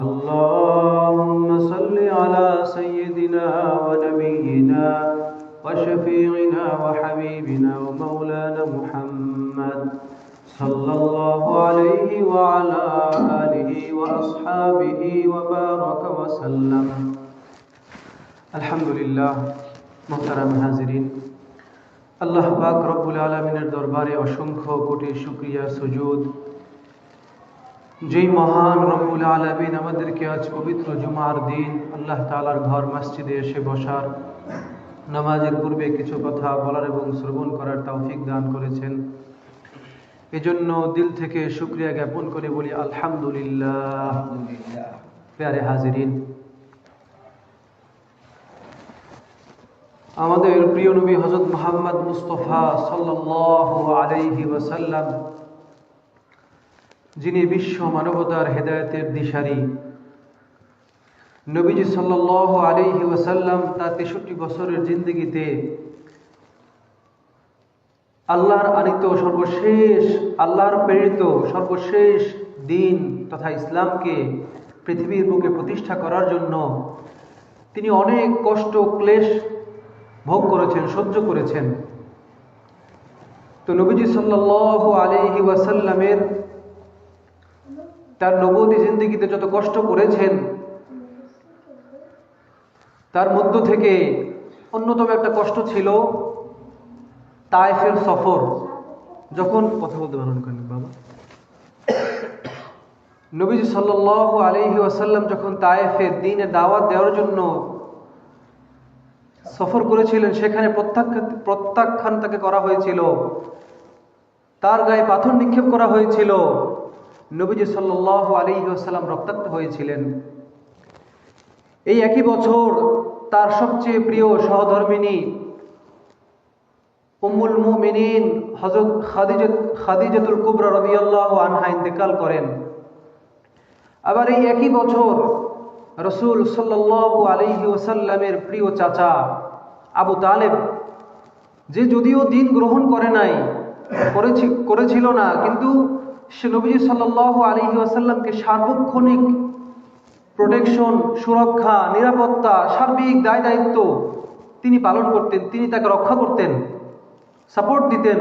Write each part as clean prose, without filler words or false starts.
اللهم صل على سيدنا ونبينا وشفيعنا وحبيبنا ومولانا محمد صلى الله عليه وعلى آله وأصحابه وبارك وسلم الحمد لله محترم হাজিরিন আল্লাহ পাক রব্বুল আলামিনের দরবারে অসংখ্য কোটি শুকরিয়া সুজুদ যেই মহান রব্বুল আলামিন আমাদেরকে আজ পবিত্র জুমার দিন আল্লাহ তাআলার ঘর মসজিদে এসে বসার, নামাজের পূর্বে কিছু কথা বলার এবং শ্রবণ করার তৌফিক দান করেছেন। এজন্য দিল থেকে শুকরিয়া জ্ঞাপন করে বলি আলহামদুলিল্লাহ। প্রিয় হাজিরিন, আমাদের প্রিয় নবী হযরত মুহাম্মদ মুস্তাফা সাল্লাল্লাহু আলাইহি ওয়াসাল্লাম, যিনি বিশ্ব মানবতার হেদায়েতের দিশারি, নবীজি সাল্লাল্লাহু আলাইহি ওয়াসাল্লাম তার ৬৩ বছরের জিন্দেগিতে আল্লাহর আনিত সর্বশেষ, আল্লাহর প্রেরিত সর্বশেষ দিন তথা ইসলামকে পৃথিবীর বুকে প্রতিষ্ঠা করার জন্য তিনি অনেক কষ্ট ক্লেশ ভোগ করেছেন, সহ্য করেছেন। তো নবীজি সাল্লাল্লাহু আলাইহি ওয়াসাল্লামের তার নবুয়তি জিন্দেগিতে যত কষ্ট করেছেন, তার মধ্য থেকে অন্যতম একটা কষ্ট ছিল তায়েফের সফর। যখন কথা বলতে বারণ করেন বাবা, নবীজি সাল্লাল্লাহু আলাইহি ওয়াসাল্লাম যখন তায়েফের দ্বীনের দাওয়াত দেওয়ার জন্য সফর করেছিলেন, সেখানে প্রত্যাখ্যান তাকে করা হয়েছিল, তার গায়ে পাথর নিক্ষেপ করা হয়েছিল, নবীজি সাল্লাল্লাহু আলাইহি ওয়াসাল্লাম রক্তাক্ত হয়েছিলেন। এই একই বছর তার সবচেয়ে প্রিয় সহধর্মিণী উম্মুল মুমিনিন হযরত খাদিজাতুল কুবরা রাদিয়াল্লাহু আনহা ইন্তেকাল করেন। আবার এই একই বছর রাসূল সাল্লাল্লাহু আলাইহি ওয়াসাল্লামের প্রিয় চাচা আবু তালেব, যে যদিও দ্বীন গ্রহণ করেছিল না, কিন্তু সে নবীজি সাল্লাল্লাহু আলাইহি ওয়াসাল্লামকে সার্বক্ষণিক প্রোটেকশন, সুরক্ষা, নিরাপত্তা, সার্বিক দায় দায়িত্ব তিনি পালন করতেন, তিনি তাকে রক্ষা করতেন, সাপোর্ট দিতেন।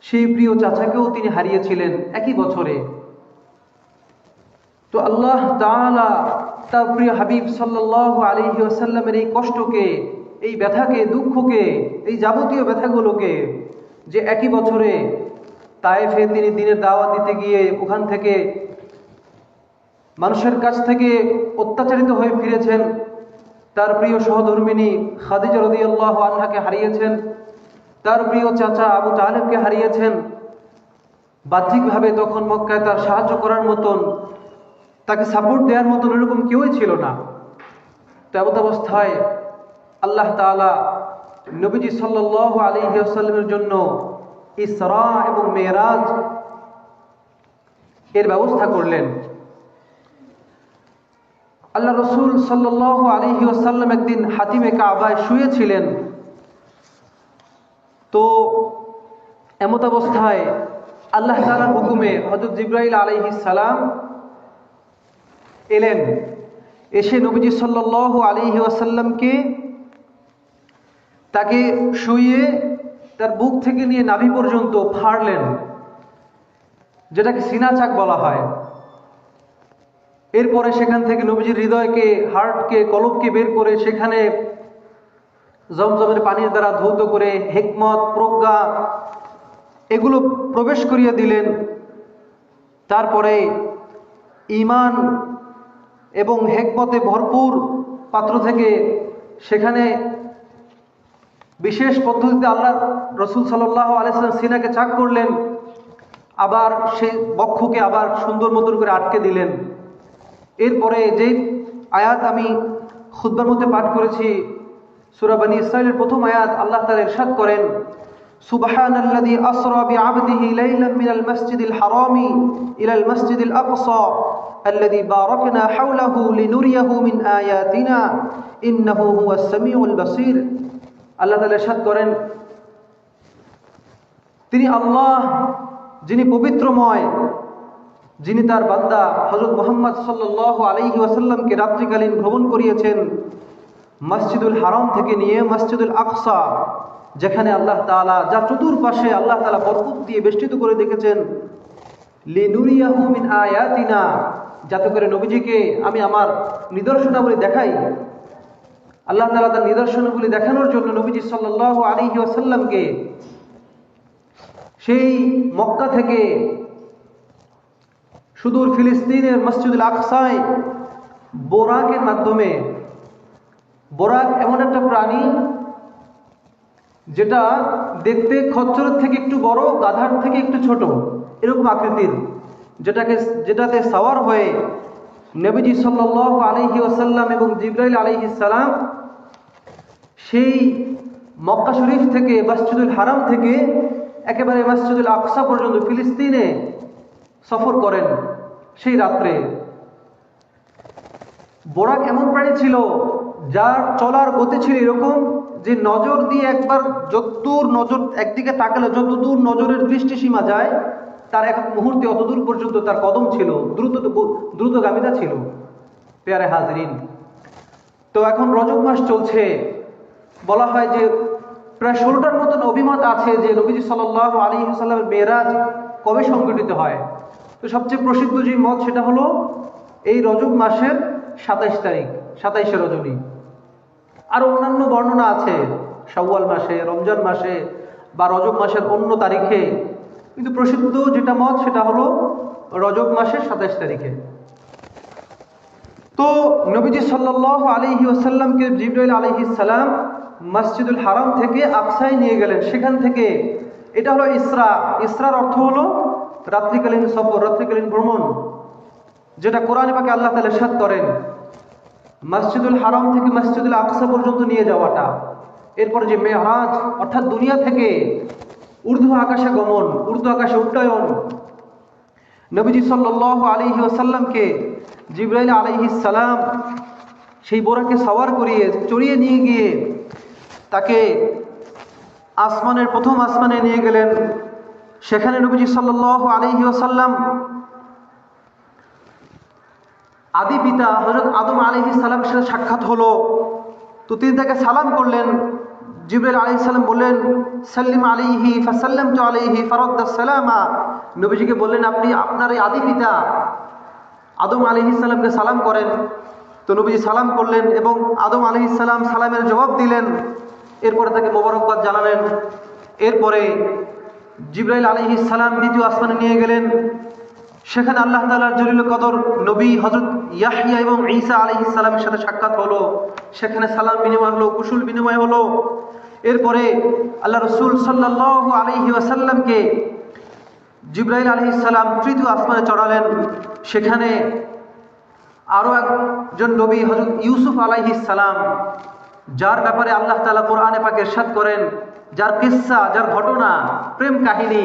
সেই প্রিয় চাচাকেও তিনি হারিয়েছিলেন একই বছরে। তো আল্লাহ তাআলা তার প্রিয় হাবিব সাল্লাল্লাহু আলাইহি ওয়াসাল্লামের এই কষ্টকে, এই ব্যথাকে, দুঃখকে, এই যাবতীয় ব্যথাগুলোকে, যে একই বছরে তায়েফে তিনি দ্বীনের দাওয়াত দিতে গিয়ে ওখান থেকে মানুষের কাছ থেকে অত্যাচারিত হয়ে ফিরেছেন, তার প্রিয় সহধর্মিণী খাদিজা রাদিয়াল্লাহু আনহাকে হারিয়েছেন, তার প্রিয় চাচা আবু তালেবকে হারিয়েছেন। বাহ্যিকভাবে তখন মক্কায় তার সাহায্য করার মতন, তাকে সাপোর্ট দেওয়ার মতন এরকম কেউই ছিল না। তো এমত অবস্থায় আল্লাহ তাআলা নবীজি সাল্লাল্লাহু আলাইহি ওয়াসাল্লামের জন্য ইসরা এবং মেরাজ এর ব্যবস্থা করলেন। আল্লাহ রাসূল সাল্লাল্লাহু আলাইহি ওয়াসাল্লাম একদিন হাতিমে কাবায় শুয়েছিলেন। তো এমত অবস্থায় আল্লাহ তাআলার হুকুমে হযরত জিবরাইল আলাইহিস সালাম এলেন, এসে নবীজি সাল্লাল্লাহু আলাইহি ওয়াসাল্লামকে তাকে শুইয়ে তার বুক থেকে নিয়ে নাভি পর্যন্ত ফাড়লেন, যেটাকে সিনা চাক বলা হয়। এরপরে সেখান থেকে নবীজির হৃদয়কে, হার্টকে, কলবকে বের করে সেখানে জমজমের পানির দ্বারা ধৌত করে হিকমত, প্রজ্ঞা এগুলো প্রবেশ করিয়ে দিলেন। তারপরে ঈমান এবং হিকমতে ভরপুর পাত্র থেকে সেখানে বিশেষ পদ্ধতিতে আল্লাহ রাসূল সাল্লাল্লাহু আলাইহি ওয়াসাল্লাম সিনাকে চাক করলেন, আবার সেই বক্ষকে আবার সুন্দর মতন করে আটকে দিলেন। এরপরে যে আয়াত আমি খুতবার মধ্যে পাঠ করেছি, সূরা বনী ইসরাঈলের প্রথম আয়াত, আল্লাহ তাআলা ইরশাদ করেন, সুবহানাল্লাযী আসরা বিআবদিহি লাইলাম মিনাল মাসজিদিল হারামি ইলাল মাসজিদিল আকসা আল্লাযী বারাকনা হাওলাহু লিনুরিয়াহু মিন আয়াতিনা ইন্নাহু হুয়াস সামিউল বাসীর। আল্লাহ তাআলা ইরশাদ করেন, তিনি আল্লাহ যিনি পবিত্রময়, যিনি তার বান্দা হযরত মুহাম্মদ সাল্লাল্লাহু আলাইহি ওয়াসাল্লামকে রাত্রিকালীন ভ্রমণ করিয়েছেন মসজিদুল হারাম থেকে নিয়ে মসজিদুল আকসা, যেখানে আল্লাহ তাআলা যার চতুর্পাশে আল্লাহ তাআলা বরকত দিয়ে বেষ্টিত করে দেখেছেন, লিনুরিয়াহু মিন আয়াতিনা, যাতে করে নবীজিকে আমি আমার নিদর্শনাবলী দেখাই। আল্লাহ তাআলা তার নিদর্শনাবলী দেখানোর জন্য নবীজি সাল্লাল্লাহু আলাইহি ওয়াসাল্লামকে সেই মক্কা থেকে সুদূর ফিলিস্তিনের মসজিদুল আকসায় বোরাকের মাধ্যমে, বোরাক এমন একটা প্রাণী যেটা দেখতে খচ্চরের থেকে একটু বড়, গাধার থেকে একটু ছোট, এরকম আকৃতির, যেটাতে সাওয়ার হয়ে নবীজি সাল্লাল্লাহু আলাইহি ওয়াসাল্লাম এবং জিবরাইল আলাইহিস সালাম সেই মক্কা শরীফ থেকে মসজিদুল হারাম থেকে একেবারে মসজিদুল আকসা পর্যন্ত ফিলিস্তিনে সফর করেন সেই রাত্রে। বোরাক এমন প্রাণী ছিল যার চলার গতি ছিল এরকম যে নজর দিয়ে একবার যতদূর নজর একদিকে তাকালে যতদূর নজরের দৃষ্টি সীমা যায়, তার এক মুহূর্তে অতদূর পর্যন্ত তার কদম ছিল, দ্রুতগামিতা ছিল। পেয়ারে হাজরিন, তো এখন রজব মাস চলছে। বলা হয় যে প্রায় 16টার মতন অভিমত আছে যে নবীজি সাল্লাল্লাহু আলাইহি ওয়াসাল্লামের মেরাজ কবে সংঘটিত হয়। তো সবচেয়ে প্রসিদ্ধ যে মত সেটা হলো এই রজব মাসের 27 তারিখ, 27শে রজনী। আরো অন্যান্য বর্ণনা আছে শাওয়াল মাসে, রমজান মাসে বা রজব মাসের অন্য তারিখে, কিন্তু প্রসিদ্ধ যেটা মত সেটা হলো রজব মাসের 27 তারিখে। তো নবীজি সাল্লাল্লাহু আলাইহি ওয়াসাল্লামকে জিবরাইল আলাইহিস সালাম মসজিদুল হারাম থেকে আকসায় নিয়ে গেলেন। সেখান থেকে এটা হলো ইসরা। ইসরার অর্থ হলো রাত্রিকালীন সফর, রাত্রিকালীন ভ্রমণ, যেটা কোরআনে পাকে আল্লাহ তাআলা ইরশাদ করেন মসজিদুল হারাম থেকে মসজিদুল আকসা পর্যন্ত নিয়ে যাওয়াটা। এরপরে যে মেরাজ, অর্থাৎ দুনিয়া থেকে ঊর্ধ্ব আকাশে গমন, ঊর্ধ্ব আকাশে উড্ডয়ন। নবীজি সাল্লাল্লাহু আলাইহি ওয়াসাল্লামকে জিবরাইল আলাইহিস সালাম সেই বোরাকে সাওয়ার করিয়ে চড়িয়ে নিয়ে গিয়ে তাকে আসমানের প্রথম আসমানে নিয়ে গেলেন। সেখানে নবীজি সাল্লাল্লাহু আলাইহি ওয়াসাল্লাম আদি পিতা হযরত আদম আলাইহিস সালামের সাথে সাক্ষাৎ হলো। তো তিনি তাকে সালাম করলেন। জিবরাইল আলাইহিস সালাম বললেন সাল্লিম আলাইহি ফাসাল্লামতু আলাইহি ফারাদ্দাস সালামা। নবীজিকে বললেন আপনি আপনার এই আদি পিতা আদম আলাইহিস সালামকে সালাম করেন। তো নবীজি সালাম করলেন এবং আদম আলাইহিস সালাম সালামের জবাব দিলেন। এরপরে তাকে মোবারকবাদ জানালেন। এরপরে জিবরাইল আলাইহিস সালাম দ্বিতীয় আসমানে নিয়ে গেলেন। সেখানে আল্লাহ তাআলার জলিল কদর নবী হযরত ইয়াহইয়া এবং ঈসা আলাইহিস সালামের সাথে সাক্ষাৎ হলো। সেখানে সালাম বিনিময় হলো, কুশল বিনিময় হলো। এরপরে আল্লাহ রাসূল সাল্লাল্লাহু আলাইহি ওয়াসাল্লামকে জিবরাইল আলাইহিস সালাম তৃতীয় আসমানে চড়ালেন। সেখানে আরো একজন নবী হযরত ইউসুফ আলাইহিস সালাম, যার ব্যাপারে আল্লাহ তাআলা কোরআনে পাকে ইরশাদ করেন, যার কিসসা, যার ঘটনা, প্রেম কাহিনী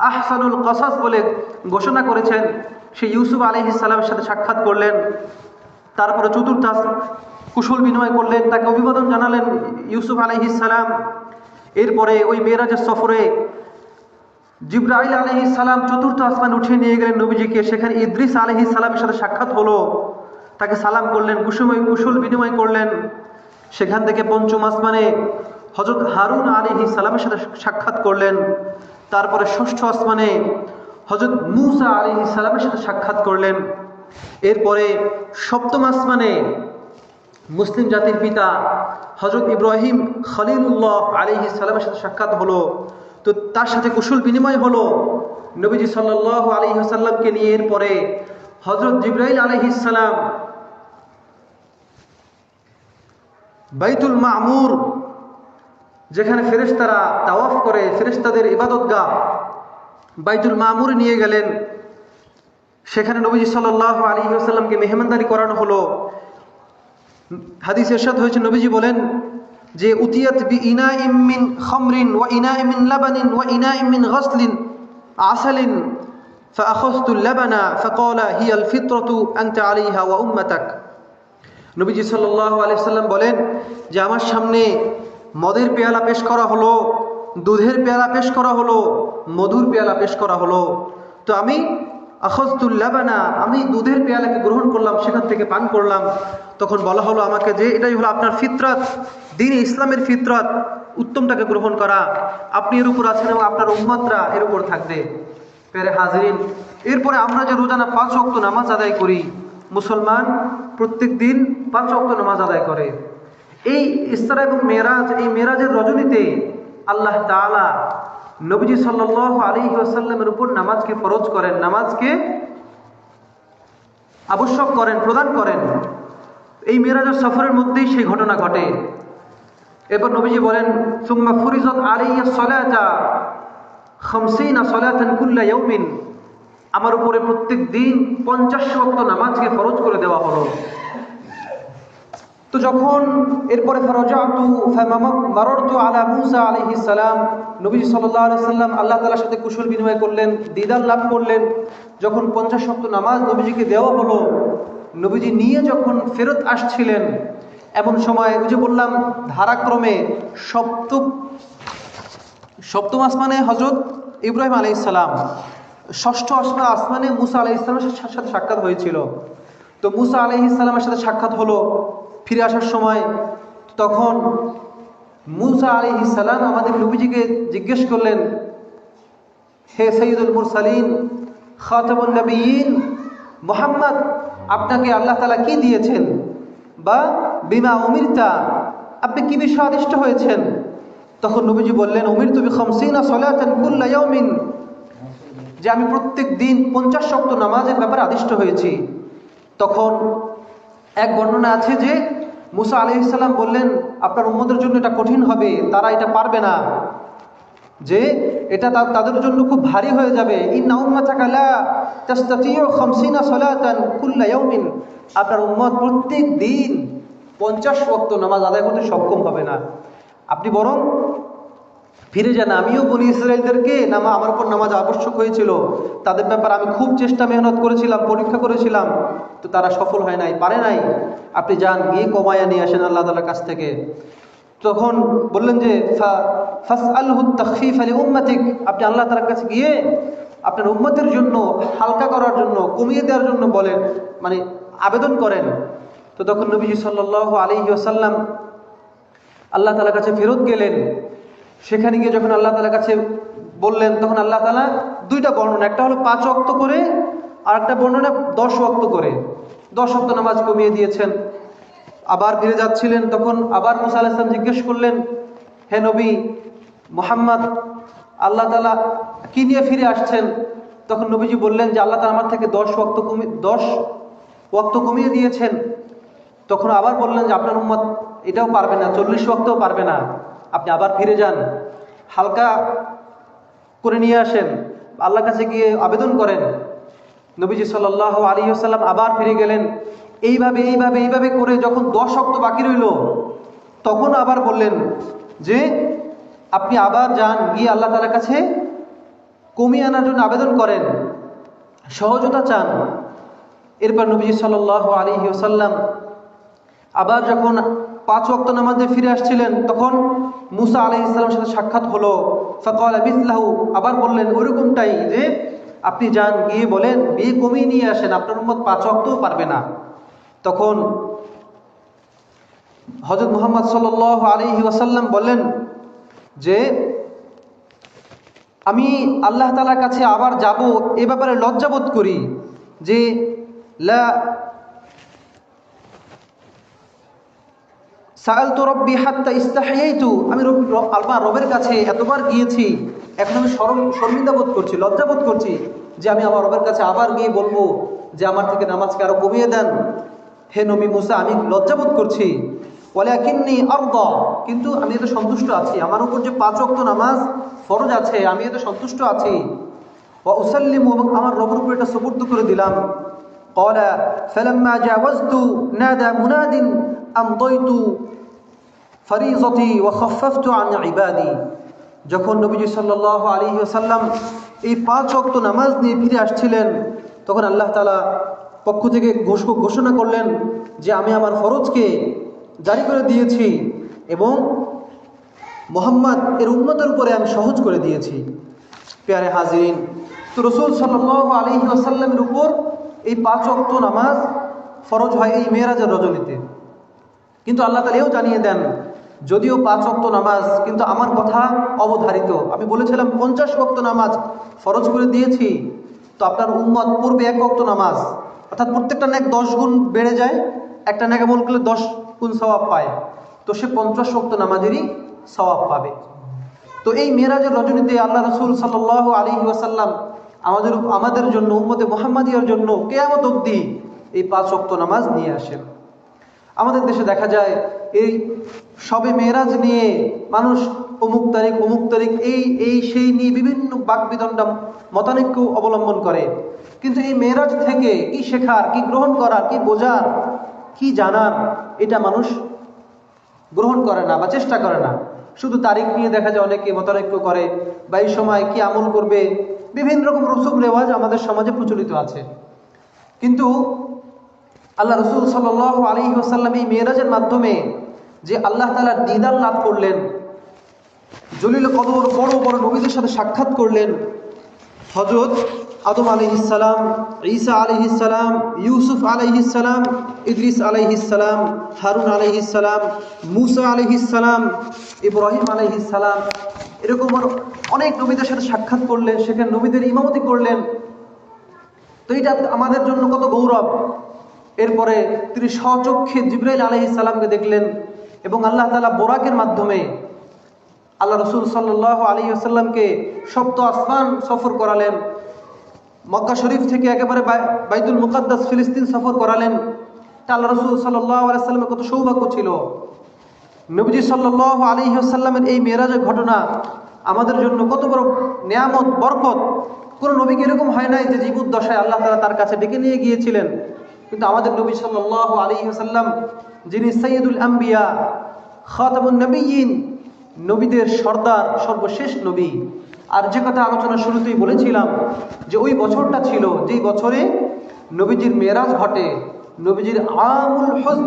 আহসানুল কসাস বলে ঘোষণা করেছেন, সেই ইউসুফ আলাইহিস সালামের সাথে সাক্ষাৎ করলেন। তারপরে চতুর্থ কুশল বিনিময় করলেন, তাকে অভিবাদন জানালেন ইউসুফ আলাইহিস সালাম। এরপরে ওই মেরাজের সফরে জিবরাইল আলাইহিস সালাম চতুর্থ আসমান উঠিয়ে নিয়ে গেলেন নবীজিকে। সেখানে ইদ্রিস আলাইহিস সালামের সাথে সাক্ষাৎ হলো, তাকে সালাম করলেন, কুশল বিনিময় করলেন। সেখান থেকে পঞ্চম আসমানে হযরত হারুন আলাইহিস সালামের সাথে সাক্ষাৎ করলেন। তারপরে ষষ্ঠ আসমানে হযরত মূসা আলাইহিস সালামের সাথে সাক্ষাৎ করলেন। এরপরে সপ্তম আসমানে মুসলিম জাতির পিতা হযরত ইব্রাহিম খলিলুল্লাহ আলাইহিস সালামের সাথে সাক্ষাৎ হলো। তো তার সাথে কুশল বিনিময় হলো নবীজি সাল্লাল্লাহু আলাইহি ওয়াসাল্লামকে নিয়ে। এরপরে হযরত জিবরাইল আলাইহিস সালাম বাইতুল মামুর, যেখানে ফেরেশতারা তাওয়াফ করে, ফেরেশতাদের ইবাদতগাহ বাইতুল মামুরে নিয়ে গেলেন। সেখানে নবীজি সাল্লাল্লাহু আলাইহি ওয়াসাল্লামকে মেহমানদারি করানো হলো। হাদিসে ইরশাদ হয়েছে, নবীজি বলেন যে উতিয়াত বি ইনাইম মিন খামরিন ওয়া ইনাইম মিন লাবানিন ওয়া ইনাইম মিন গাসলিন আসালিন ফাআখাযতু লাবানা ফাকালা হিয়া আল ফিতরাতু আনতা আলাইহা ওয়া উম্মাতাক। নবীজি সাল্লাল্লাহু আলাইহি ওয়াসাল্লাম বলেন যে আমার সামনে মদের পেয়ালা পেশ করা হলো, দুধের পেয়ালা পেশ করা হলো, মধুর পেয়ালা পেশ করা হলো। তো আমি আখাযতুল লাবানা, আমি দুধের পেয়ালাকে গ্রহণ করলাম, সেখান থেকে পান করলাম। তখন বলা হলো আমাকে যে এটাই হলো আপনার ফিতরাত, দ্বীন ইসলামের ফিতরাত, উত্তমটাকে গ্রহণ করা। আপনি এর উপর আছেন এবং আপনার উম্মতরা এর উপর থাকবে। প্যারে হাজিরিন, এরপরে আমরা যে রোজানা 5 ওয়াক্ত নামাজ আদায় করি, মুসলমান প্রত্যেক দিন 5 ওয়াক্ত নামাজ আদায় করে। এই ইসরা এবং মেরাজ, এই মেরাজের রজনীতে আল্লাহ তাআলা নবীজি সাল্লাল্লাহু আলাইহি ওয়াসাল্লামের উপর নামাজকে ফরজ করেন, নামাজকে আবশ্যক করেন, প্রদান করেন। এই মেরাজের সফরের মধ্যেই সেই ঘটনা ঘটে। এরপর নবীজি বলেন, সুম্মা ফুরিজাত আলাইয়া সালাতা 50 সালাতান কুল্লা ইয়াউমিন, আমার উপরে প্রত্যেক দিন 50 ওয়াক্ত নামাজকে ফরজ করে দেওয়া হলো। তো যখন এরপরে ফারাজাতু মারারতু আলা মূসা আলাইহিস সালাম, নবী সাল্লাল্লাহু আলাইহি সাল্লাম আল্লাহ তাআলার সাথে কুশল বিনিময় করলেন, দিদার লাভ করলেন। যখন 50 ওয়াক্ত নামাজ নবীজিকে দেওয়া হলো, নবীজি নিয়ে যখন ফেরত আসছিলেন, এমন সময় ওই যে বললাম ধারাক্রমে সপ্তম আসমানে হযরত ইব্রাহিম আলাইহিস সালাম, ষষ্ঠ আসমানে মুসা আলাইহিস সালামের সাথে সাক্ষাৎ হয়েছিল। তো মুসা আলাইহিস সালামের সাথে সাক্ষাৎ হলো ফিরে আসার সময়। তখন মুসা আলাইহিস সালাম আমাদের নবীজিকে জিজ্ঞেস করলেন, হে সাইয়্যিদুল মুরসালিন, খাতামুন নবিয়্যিন মুহাম্মদ, আপনাকে আল্লাহ তাআলা কি দিয়েছেন? বা বিমা উমিরতা, আপনি কি বিষয়ে আদিষ্ট হয়েছেন? তখন নবীজি বললেন, উমিরতু বি50 সালাতান কুল্লা ইয়াউমিন, যে আমি প্রত্যেক দিন 50 ওয়াক্ত নামাজের ব্যাপারে আদিষ্ট হয়েছি। তখন এক বর্ণনা আছে যে মুসা আলাইহিস সালাম বললেন, আপনার উম্মতের জন্য এটা কঠিন হবে, তারা এটা পারবে না, যে এটা তাদের জন্য খুব ভারী হয়ে যাবে। ইন্না উম্মাতাকা লা তাস্তাতিউ 50 সালাতান কুল্লা ইয়াউমিন, আপনার উম্মত প্রত্যেক দিন 50 ওয়াক্ত নামাজ আদায় করতে সক্ষম হবে না। আপনি বরং ফিরে যান। আমিও বনি ইসরাইলদেরকে আমার উপর নামাজ আবশ্যক হয়েছিল, তাদের ব্যাপারে আমি খুব চেষ্টা মেহনত করেছিলাম, পরীক্ষা করেছিলাম, তো তারা সফল হয় নাই, পারে নাই। আপনি যান, গিয়ে কমায়া নিয়ে আসেন আল্লাহ তাআলার কাছ থেকে। তখন বললেন যে ফাসআলহু তাখফীফ লি উম্মাতিক, আপনি আল্লাহ তাআলার কাছে গিয়ে আপনার উম্মতের জন্য হালকা করার জন্য, কমিয়ে দেওয়ার জন্য বলেন, মানে আবেদন করেন। তো তখন নবীজি সাল্লাল্লাহু আলাইহি ওয়াসাল্লাম আল্লাহ তাআলার কাছে ফেরত গেলেন। সেখানে গিয়ে যখন আল্লাহ তাআলার কাছে বললেন, তখন আল্লাহ তাআলা দুইটা বর্ণনা, একটা হলো 5 ওয়াক্ত করে, আর একটা বর্ণনা 10 ওয়াক্ত করে, 10 ওয়াক্ত নামাজ কমিয়ে দিয়েছেন। আবার ফিরে যাচ্ছিলেন, তখন আবার মুসা আলাইহিস সালাম জিজ্ঞেস করলেন, হে নবী মুহাম্মদ, আল্লাহ তাআলা কি নিয়ে ফিরে আসছেন? তখন নবীজি বললেন যে আল্লাহ তাআলা আমার থেকে 10 ওয়াক্ত কমিয়ে দিয়েছেন। তখন আবার বললেন যে আপনার উম্মত এটাও পারবে না, 40 ওয়াক্তও পারবে না, আপনি আবার ফিরে যান, হালকা করে নিয়ে আসেন, আল্লাহর কাছে গিয়ে আবেদন করেন। নবীজি সাল্লাল্লাহু আলাইহি ওয়াসাল্লাম আবার ফিরে গেলেন। এইভাবে করে যখন 10 ওয়াক্ত বাকি রইল, তখন আবার বললেন যে আপনি আবার যান, গিয়ে আল্লাহ তাআলার কাছে কমিয়ে আনার জন্য আবেদন করেন, সহজতা চান। এরপর নবীজি সাল্লাল্লাহু আলাইহি ওয়াসাল্লাম আবার যখন 5 ওয়াক্ত নামাজে ফিরে আসছিলেন, তখন মুসা আলাইহিস সালামের সাথে সাক্ষাৎ হলো। ফাকালা মিসলাহু, আবার বললেন ওইরকমটাই, যে আপনি যান, গিয়ে বলেন, বিয়ে কমিয়ে নিয়ে আসেন, আপনার উম্মত 5 ওয়াক্তও পারবে না। তখন হযরত মুহাম্মদ সাল্লাল্লাহু আলাইহি ওয়াসাল্লাম বললেন যে আমি আল্লাহ তাআলার কাছে আবার যাব, এ ব্যাপারে লজ্জাবোধ করি, যে লা সাআলতু রব্বি হাত্তা ইস্তাহিয়াইতু, আমি রবের কাছে এতবার গিয়েছি, এখন আমি শর্মিন্দা বোধ করছি, লজ্জা বোধ করছি, যে আমি আমার রবের কাছে আবার গিয়ে বলবো যে আমার থেকে নামাজকে আরো কমিয়ে দেন। হে নবী মুসা, আমি লজ্জা বোধ করছি। ওয়ালাকিন্নী আরদা, কিন্তু আমি এতে সন্তুষ্ট আছি, আমার উপর যে 5 ওয়াক্ত নামাজ ফরজ আছে, আমি এতে সন্তুষ্ট আছি। ওয়া উসাল্লিমু, এবং আমার রবের উপর এটা সুপুর্দ করে দিলাম। ক্বালা ফালাম্মা জাওয়াজতু নাদা মুনাদিন আমদাইতু ফরিজতি ওয়া খাফফতু আন ইবাদি, যখন নবীজি সাল্লাল্লাহু আলাইহি ওয়াসাল্লাম এই 5 ওয়াক্ত নামাজ নিয়ে ফিরে আসছিলেন, তখন আল্লাহ তাআলা পক্ষ থেকে ঘোষণা করলেন যে আমি আমার ফরজকে জারি করে দিয়েছি এবং মুহাম্মদ এর উম্মতের উপরে আমি সহজ করে দিয়েছি। প্যারে হাজিরিন, তো রাসূল সাল্লাল্লাহু আলাইহি ওয়াসাল্লামের উপর এই 5 ওয়াক্ত নামাজ ফরজ হয় এই মেরাজের রজনীতে। কিন্তু আল্লাহ তাআলা এও জানিয়ে দেন, যদিও 5 ওয়াক্ত নামাজ, কিন্তু আমার কথা অবধারিত। আমি বলেছিলাম 50 ওয়াক্ত নামাজ ফরজ করে দিয়েছি, তো আপনার উম্মত পূর্বে 1 ওয়াক্ত নামাজ, অর্থাৎ প্রত্যেকটা নেক 10 গুণ বেড়ে যায়, একটা নেক আমল করলে 10 গুণ সওয়াব পায়, তো সে 50 ওয়াক্ত নামাজেরই সওয়াব পাবে। তো এই মেরাজের রজনীতে আল্লাহ রাসূল সাল্লাল্লাহু আলাইহি ওয়াসাল্লাম আমাদের জন্য, উম্মতে মুহাম্মাদিয়ার জন্য কিয়ামত অবধি এই 5 ওয়াক্ত নামাজ নিয়ে আসেন। আমাদের দেশে দেখা যায় এই সবে মেরাজ নিয়ে মানুষ অমুক তারিখ এই সেই নিয়ে বিভিন্ন বাকবিতণ্ডা মতানৈক্য অবলম্বন করে। কিন্তু এই মেরাজ থেকে কি শেখার, কি গ্রহণ করার, কি বোঝার, কি জানার, এটা মানুষ গ্রহণ করে না বা চেষ্টা করে না। শুধু তারিখ নিয়ে দেখা যায় অনেকে মতানৈক্য করে, বা এই সময় কি আমল করবে, বিভিন্ন রকম রসুম রেওয়াজ আমাদের সমাজে প্রচলিত আছে। কিন্তু আল্লাহ রাসূল সাল্লাল্লাহু আলাইহি ওয়াসাল্লাম এই মেরাজের মাধ্যমে যে আল্লাহ তাআলার দিদার লাভ করলেন, জলিল কদর বড় বড় নবীদের সাথে সাক্ষাৎ করলেন, হযরত আদম আলাইহিস সালাম, ঈসা আলাইহিস সালাম, ইউসুফ আলাইহিস সালাম, ইদ্রিস আলাইহিস সালাম, হারুন আলাইহিস সালাম, মূসা আলাইহিস সালাম, ইব্রাহিম আলাইহিস সালাম, এরকম অনেক নবীদের সাথে সাক্ষাৎ করলেন, সেখানে নবীদের ইমামতি করলেন। তো এটা আমাদের জন্য কত গৌরব। এরপরে তিনি স্বচক্ষে জিবরাইল আলাইহিস সালামকে দেখলেন, এবং আল্লাহ তাআলা বোরাকের মাধ্যমে আল্লাহ রাসূল সাল্লাল্লাহু আলাইহি ওয়াসাল্লামকে সপ্ত আসমান সফর করালেন, মক্কা শরীফ থেকে একেবারে বাইতুল মুকাদ্দাস ফিলিস্তিন সফর করালেন। তা আল্লাহ রাসূল সাল্লাল্লাহু আলাইহি ওয়াসাল্লামের কত সৌভাগ্য ছিল। নবীজি সাল্লাল্লাহু আলাইহি ওয়াসাল্লামের এই মেরাজের ঘটনা আমাদের জন্য কত বড় নিয়ামত, বরকত। কোন নবীকে এরকম হয় নাই যে জীবদ্দশায় আল্লাহ তাআলা তার কাছে ডেকে নিয়ে গিয়েছিলেন, কিন্তু আমাদের নবী সাল্লাল্লাহু আলাইহি ওয়াসাল্লাম, যিনি সাইয়্যিদুল আম্বিয়া, খাতামুন নবিয়্যিন, নবীদের সর্দার, সর্বশেষ নবী। আর যে কথা আলোচনা শুরুতেই বলেছিলাম, যে ওই বছরটা ছিল যেই বছরে নবীজির মেরাজ ঘটে, নবীজির আমুল হুজন,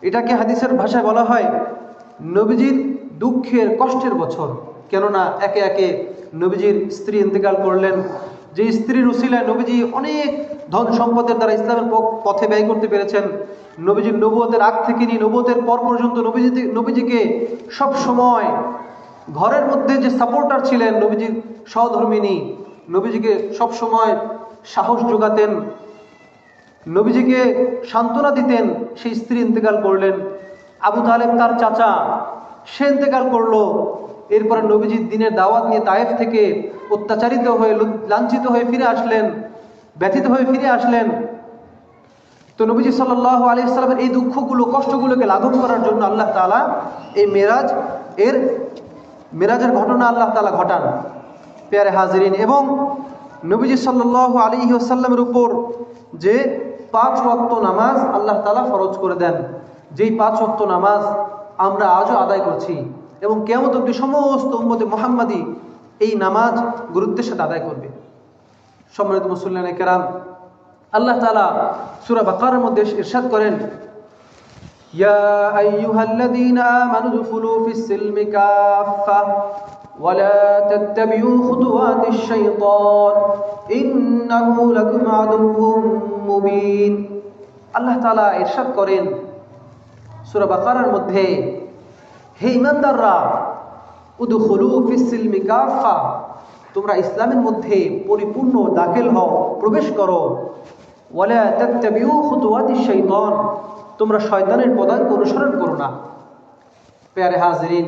এটাকে হাদিসের ভাষায় বলা হয় নবীজির দুঃখের, কষ্টের বছর। কেননা একে একে নবীজির স্ত্রী ইন্তেকাল করলেন, যে স্ত্রীর উসিলায় নবীজি অনেক ধন সম্পদের দ্বারা ইসলামের পথে ব্যয় করতে পেরেছেন। নবীজির নবুয়তের আগ থেকে নিয়ে নবুয়তের পর পর্যন্ত নবীজিকে সব সময় ঘরের মধ্যে যে সাপোর্টার ছিলেন, নবীজির সহধর্মিনী, নবীজিকে সব সময় সাহস যোগাতেন, নবীজিকে সান্ত্বনা দিতেন, সেই স্ত্রী ইন্তেকাল করলেন। আবু তালেব তার চাচা, সে ইন্তেকাল করলো। এরপরে নবীজির দিনের দাওয়াত নিয়ে তায়েফ থেকে অত্যাচারিত হয়ে, লাঞ্ছিত হয়ে ফিরে আসলেন, ব্যথিত হয়ে ফিরে আসলেন। তো নবীজি সাল্লাল্লাহু আলাইহি ওয়াসাল্লামের এই দুঃখগুলো, কষ্টগুলোকে লাঘব করার জন্য আল্লাহ তাআলা এই মেরাজের ঘটনা আল্লাহ তাআলা ঘটান। প্যারে হাজিরিন, এবং নবীজি সাল্লাল্লাহু আলাইহি ওয়াসাল্লামের উপর যে 5 ওয়াক্ত নামাজ আল্লাহ তাআলা ফরজ করে দেন, যেই 5 ওয়াক্ত নামাজ আমরা আজও আদায় করছি, এবং কিয়ামত অবধি সমস্ত উম্মতে মুহাম্মাদি এই নামাজ গুরুত্বের সাথে আদায় করবে। সম্মানিত মুসল্লিয়ানে কেরাম, আল্লাহ তাআলা সূরা বাকারার মধ্যে ইরশাদ করেন, ইয়া আইয়ুহাল্লাযীনা আমানু দুখুলু ফিস-সিলমি কাফা ওয়া লা তাত্তাবিউ খুতুওয়াতিশ শাইতান ইন্নাহু লাকুম আদুউম মুবিন। আল্লাহ তাআলা ইরশাদ করেন সূরা বাকারার মধ্যে, হে ঈমানদাররা, উদখুলু ফিস-সিলমি কাফা, তোমরা ইসলামের মধ্যে পরিপূর্ণ দাখিল হও, প্রবেশ করো। ওয়ালা তাত্তাবিউ খুতুওয়াতিশ শাইতান, তোমরা শয়তানের পদাঙ্ক অনুসরণ করো না। প্যারে হাজিরিন,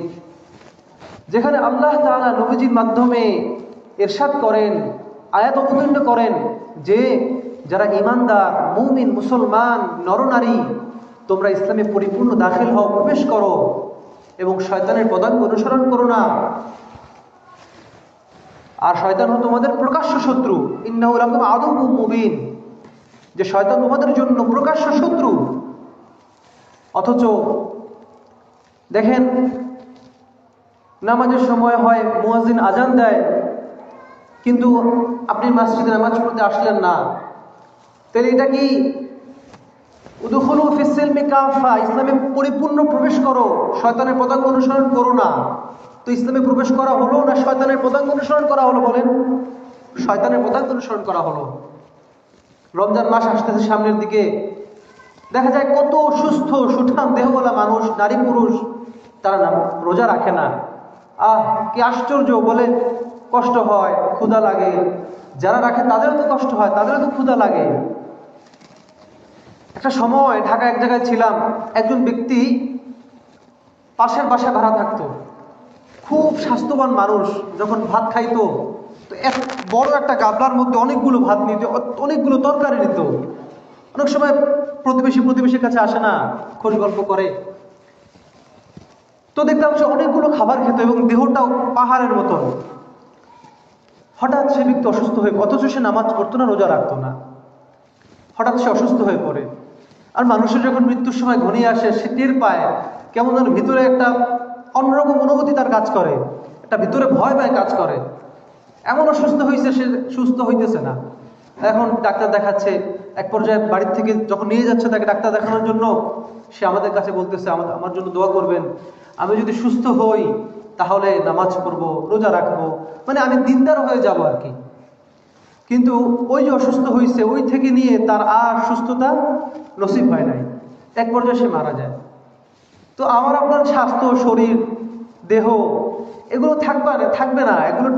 যেখানে আল্লাহ তাআলা নবীজির মাধ্যমে ইরশাদ করেন, আয়াত অবতীর্ণ করেন যে যারা ঈমানদার, মুমিন, মুসলমান, নরনারী, তোমরা ইসলামে পরিপূর্ণ দাখিল হও, প্রবেশ করো, এবং শয়তানের পদাঙ্ক অনুসরণ করো না। আর শয়তান হলো তোমাদের প্রকাশ্য শত্রু, ইন্নাহু লাকুম আদুউম মুবিন, যে শয়তান তোমাদের জন্য প্রকাশ্য শত্রু। অথচ দেখেন, নামাজের সময় হয়, মুয়াজ্জিন আজান দেয়, কিন্তু আপনি মসজিদে নামাজ পড়তে আসলেন না, তাহলে এটা কি উদখুলু ফিস-সিলমি কাফা, ইসলামে পরিপূর্ণ প্রবেশ করো, শয়তানের পদাঙ্ক অনুসরণ করো না। তো ইসলামে প্রবেশ করা হলো না শয়তানের পদাঙ্ক অনুসরণ করা হলো? বলেন, শয়তানের পথ অনুসরণ করা হলো। রমজান মাস আসতেছে সামনের দিকে, দেখা যায় কত সুস্থ সুঠাম দেহওয়ালা মানুষ, নারী পুরুষ, তারা রোজা রাখে না। কি আশ্চর্য! বলে কষ্ট হয়, ক্ষুধা লাগে। যারা রাখে তাদেরও তো কষ্ট হয়, তাদেরও তো ক্ষুধা লাগে। একটা সময় ঢাকা এক জায়গায় ছিলাম, একজন ব্যক্তি পাশের বাসায় ভাড়া থাকতো, খুব স্বাস্থ্যবান মানুষ। যখন ভাত খাইতো তো এক বড় একটা গাবলার মধ্যে অনেকগুলো ভাত নিত, অনেকগুলো তরকারি নিত। অনেক সময় প্রতিবেশীর কাছে আসে না, খোঁজ গল্প করে। তো দেখলাম সে অনেকগুলো খাবার খেত এবং দেহটাও পাহাড়ের মতন। হঠাৎ সে ব্যক্তি অসুস্থ হয়ে, অথচ সে নামাজ পড়তো না, রোজা রাখতো না। হঠাৎ সে অসুস্থ হয়ে পড়ে। আর মানুষের যখন মৃত্যুর সময় ঘনিয়ে আসে, সে টের পায় কেমন যেন ভিতরে একটা অন্যরকম অনুভূতি তার কাজ করে, একটা ভিতরে ভয় পায় কাজ করে। এমন অসুস্থ হয়েছে, সে সুস্থ হইতেছে না। এখন ডাক্তার দেখাচ্ছে। এক পর্যায়ে বাড়ির থেকে যখন নিয়ে যাচ্ছে তাকে ডাক্তার দেখানোর জন্য, সে আমাদের কাছে বলতেছে, আমার জন্য দোয়া করবেন, আমি যদি সুস্থ হই তাহলে নামাজ পড়বো, রোজা রাখবো, মানে আমি দিনদার হয়ে যাব আর কি। কিন্তু ওই যে অসুস্থ হয়েছে, ওই থেকে নিয়ে তার আর সুস্থতা নসিব হয় নাই। এক পর্যায়ে সে মারা যায়। তো আমার আপনার স্বাস্থ্য, শরীর, দেহ এগুলো থাকবে না, এগুলো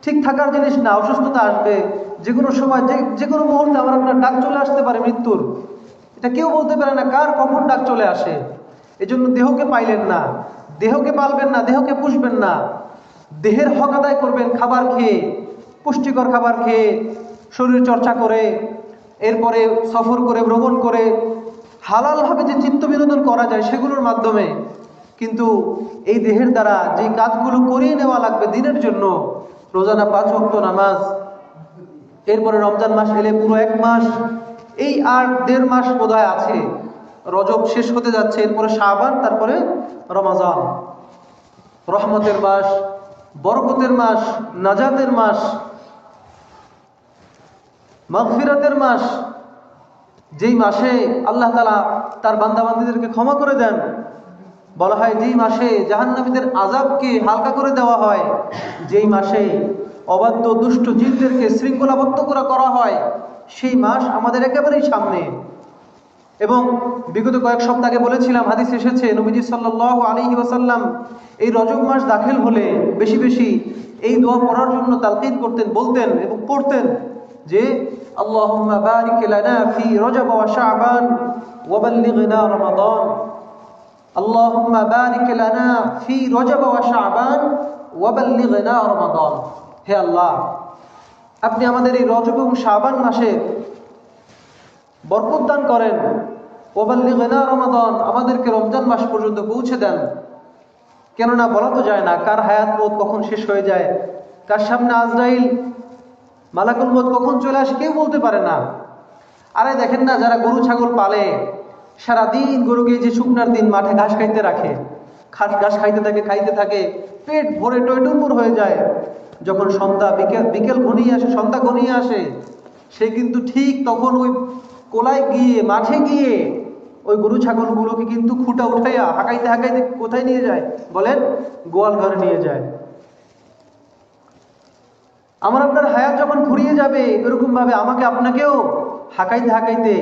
ঠিক থাকার জিনিস না। অসুস্থতা আসবে যে কোনো সময়, যে কোনো মুহূর্তে আমার আপনার ডাক চলে আসতে পারে মৃত্যুর। এটা কেউ বলতে পারে না কার কখন ডাক চলে আসে। এজন্য দেহকে পাইলেন না, দেহকে পালবেন না, দেহকে পুষবেন না। দেহের হক আদায় করবেন খাবার খেয়ে, পুষ্টিকর খাবার খেয়ে, শরীর চর্চা করে, এরপরে সফর করে, ভ্রমণ করে, হালালভাবে যে চিত্ত বিনোদন করা যায় সেগুলোর মাধ্যমে। কিন্তু এই দেহের দ্বারা যে কাজগুলো করিয়ে নেওয়া লাগবে দিনের জন্য, রোজানা 5 ওয়াক্ত নামাজ, এরপরে রমজান মাস এলে পুরো 1 মাস, এই আর 1.5 মাস বোধহয় আছে। রজব শেষ হতে যাচ্ছে, এরপরে শাবান, তারপরে রমাজান। রহমতের মাস, বরকতের মাস, নাজাতের মাস, মাগফিরাতের মাস, যেই মাসে আল্লাহ তাআলা তার বান্দাবান্দীদেরকে ক্ষমা করে দেন। বলা হয় যেই মাসে জাহান্নামীদের আযাবকে হালকা করে দেওয়া হয়, যেই মাসে অবাধ্য দুষ্ট জিনদেরকে শৃঙ্খলাবদ্ধ করা হয়, সেই মাস আমাদের একেবারেই সামনে। এবং বিগত কয়েক সপ্তাহ আগে বলেছিলাম, হাদিস এসেছে নবীজি সাল্লাল্লাহু আলাইহি ওয়াসাল্লাম এই রজব মাস দাখিল হলে বেশি বেশি এই দোয়া পড়ার জন্য তালকিন করতেন, বলতেন এবং পড়তেন যে আল্লাহুম্মা বারিক লানা ফি রজব ওয়া শাবান ওয়া বাল্লিগনা রমাদান। আল্লাহুম্মা বারিক লানা ফি রজব ওয়া শাবান ওয়া বাল্লিগনা রমাদান। হে আল্লাহ, আপনি আমাদের এই রজব এবং শাবান মাসে বরকত দান করেন। ওয়া বাল্লিগনা রমাদান, আমাদেরকে রমজান মাস পর্যন্ত পৌঁছে দেন। কেননা বলা তো যায় না কার হায়াত মত কখন শেষ হয়ে যায়, কার সামনে আজরাইল মালাকুল মত কখন চলে আসে কেউ বলতে পারে না। আরে দেখেন না, যারা গরু ছাগল পালে, সারাদিন গরুকে যে শুকনার দিন মাঠে ঘাস খাইতে রাখে, ঘাস খাইতে থাকে, পেট ভরে টইটুম্বুর হয়ে যায়। যখন বিকেল ঘনিয়ে আসে, সন্ধ্যা ঘনিয়ে আসে, সে কিন্তু ঠিক তখন ওই কোলায় গিয়ে, মাঠে গিয়ে ওই গরু ছাগলগুলোকে কিন্তু খুঁটা উঠাইয়া হাঁকাইতে কোথায় নিয়ে যায় বলেন? গোয়াল ঘরে নিয়ে যায়। আমার আপনার হায়াত যখন ফুরিয়ে যাবে, এরকম ভাবে আমাকে আপনাকেও হাঁকাইতে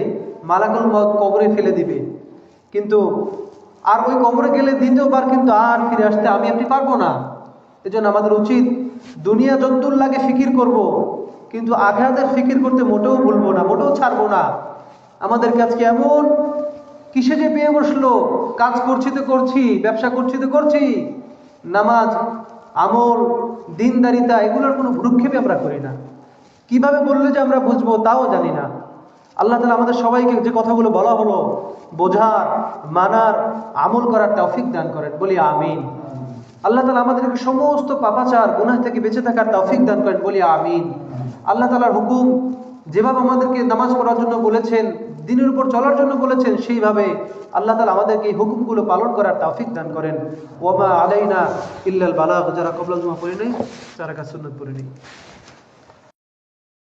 মালাকুল মউত কবরে ফেলে দিবে। কিন্তু আর ওই কবরে গেলে দ্বিতীয়বার কিন্তু আর ফিরে আসতে আমি আপনি পারবো না। এজন্য আমাদের উচিত দুনিয়া যদ্দুর লাগে ফিকির করব, কিন্তু আখিরাতের ফিকির করতে মোটেও ভুলবো না, মোটেও ছাড়বো না। আমাদের কাজকে এমন কিসে যে পেয়ে বসলো, কাজ করছি তো করছি, ব্যবসা করছি তো করছি, নামাজ, আমল, দিনদারিতা এগুলোর কোনো ভ্রুক্ষেপই আমরা করি না। কিভাবে বললে যে আমরা বুঝবো তাও জানি না। আল্লাহ তাআলা আমাদের সবাইকে যে কথাগুলো বলা হলো বোঝার, মানার, আমল করার তৌফিক দান করেন, বলি আমিন। আল্লাহ তাআলা আমাদেরকে সমস্ত পাপাচার গুনাহ থেকে বেঁচে থাকার তৌফিক দান করেন, বলি আমিন। আল্লাহ তাআলার হুকুম যেভাবে আমাদেরকে নামাজ পড়ার জন্য বলেছেন, দিনের উপর চলার জন্য বলেছেন, সেইভাবে আল্লাহ তাআলা আমাদেরকে এই হুকুমগুলো পালন করার তৌফিক দান করেন। ওয়া মা আলাইনা ইল্লাল বালাগ। যারা কবলা জুমা পড়ে নেই, তারা সুন্নাত পড়ে নেই।